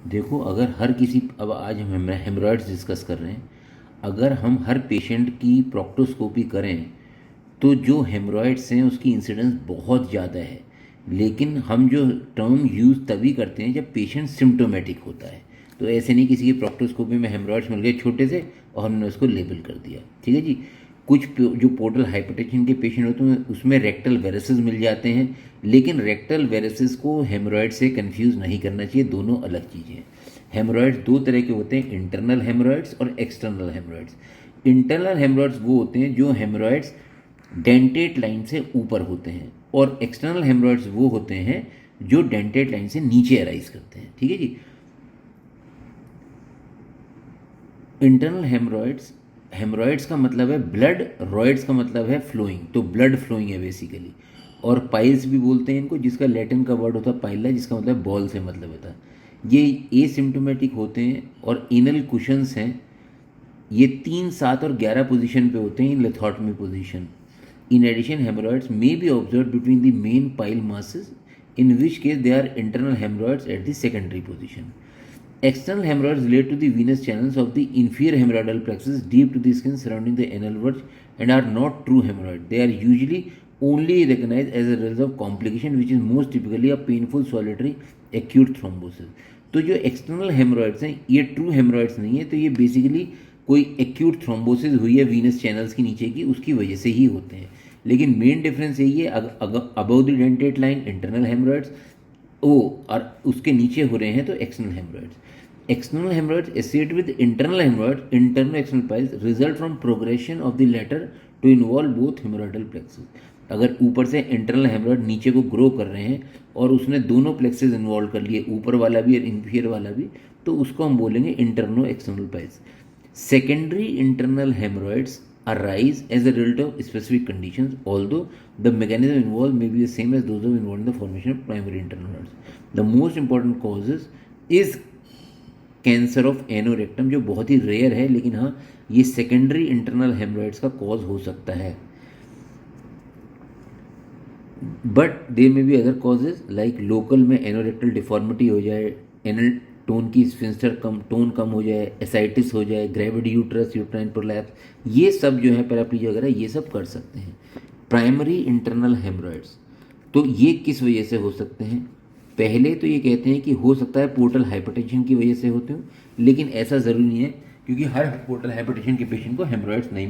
देखो, अगर हर किसी, अब आज हम हेमरॉइड्स डिस्कस कर रहे हैं, अगर हम हर पेशेंट की प्रोक्टोस्कोपी करें तो जो हेमरॉइड्स हैं उसकी इंसिडेंस बहुत ज़्यादा है। लेकिन हम जो टर्म यूज़ तभी करते हैं जब पेशेंट सिम्टोमेटिक होता है। तो ऐसे नहीं किसी की प्रोक्टोस्कोपी में हेमरॉइड्स मिल गए छोटे से और हमने उसको लेबल कर दिया, ठीक है जी। जो पोर्टल हाइपरटेंशन के पेशेंट होते हैं उसमें रेक्टल वेरिसेस मिल जाते हैं, लेकिन रेक्टल वेरिसेस को हेमरॉइड से कंफ्यूज नहीं करना चाहिए, दोनों अलग चीज़ें हैं। हेमरॉइड्स दो तरह के होते हैं, इंटरनल हेमरॉइड्स और एक्सटर्नल हेमरॉइड्स। इंटरनल हेमरॉइड्स वो होते हैं जो हेमरॉइड्स डेंटेट लाइन से ऊपर होते हैं, और एक्सटर्नल हेमरॉइड्स वो होते हैं जो डेंटेट लाइन से नीचे अराइज करते हैं, ठीक है जी। इंटरनल हेमरॉइड्स, हेमरॉइड्स का मतलब है ब्लड, रॉइड्स का मतलब है फ्लोइंग, तो ब्लड फ्लोइंग है बेसिकली। और पाइल्स भी बोलते हैं इनको, जिसका लैटिन का वर्ड होता है पाइला, जिसका मतलब बॉल से मतलब होता है। ये एसिम्टोमेटिक होते हैं और इनल कुशंस हैं। ये 3, 7 और 11 पोजीशन पे होते हैं in lithotomy position. In addition hemorrhoids may be observe between the main pile masses, in which case they are internal hemorrhoids at the secondary position. External hemorrhoids relate to the venous channels of the inferior hemorrhoidal plexus deep to the skin surrounding the anal verge and are not true hemorrhoid. They are usually only recognized as a result of complication which is most typically a painful solitary acute thrombosis. तो जो external haemorrhoids हैं ये true haemorrhoids नहीं है, तो ये basically कोई acute thrombosis हुई है वीनस चैनल्स के नीचे की, उसकी वजह से ही होते हैं। लेकिन मेन डिफरेंस यही है, above the dentate line internal hemorrhoids, ओ और उसके नीचे हो रहे हैं तो external hemorrhoids. External hemorrhoids associate with internal hemorrhoids, internal external piles, result from progression of the latter to involve both hemorrhoidal plexuses. अगर ऊपर से इंटरनल हेमरॉइड नीचे को ग्रो कर रहे हैं और उसने दोनों प्लेक्सेस इन्वॉल्व कर लिए, ऊपर वाला भी और इंफीरियर वाला भी, तो उसको हम बोलेंगे internal external piles. Secondary internal hemorrhoids arise as a result of specific conditions, although the mechanism involved may be the same as those involved in the formation of primary internal hearts. The most important causes is cancer of anorectum, जो बहुत ही rare है, लेकिन हाँ ये secondary internal hemorrhoids का cause हो सकता है। बट दे में भी अदर कॉजेज लाइक लोकल में एनोरेक्टल डिफॉर्मिटी हो जाए, एनल टोन की स्फिंक्टर टोन कम हो जाए, एसाइटिस हो जाए, ग्रेविड यूट्रस, यूट्राइन प्रोलैप्स, ये सब जो है पैराप्लीजिया वगैरह ये सब कर सकते हैं। प्राइमरी इंटरनल हेमरॉइड्स, तो ये किस वजह से हो सकते हैं? पहले तो ये कहते हैं कि हो सकता है पोर्टल हाइपरटेंशन की वजह से होते हो, लेकिन ऐसा ज़रूरी नहीं है, क्योंकि हर पोर्टल हाइपरटेंशन के पेशेंट को हेमरॉइड्स नहीं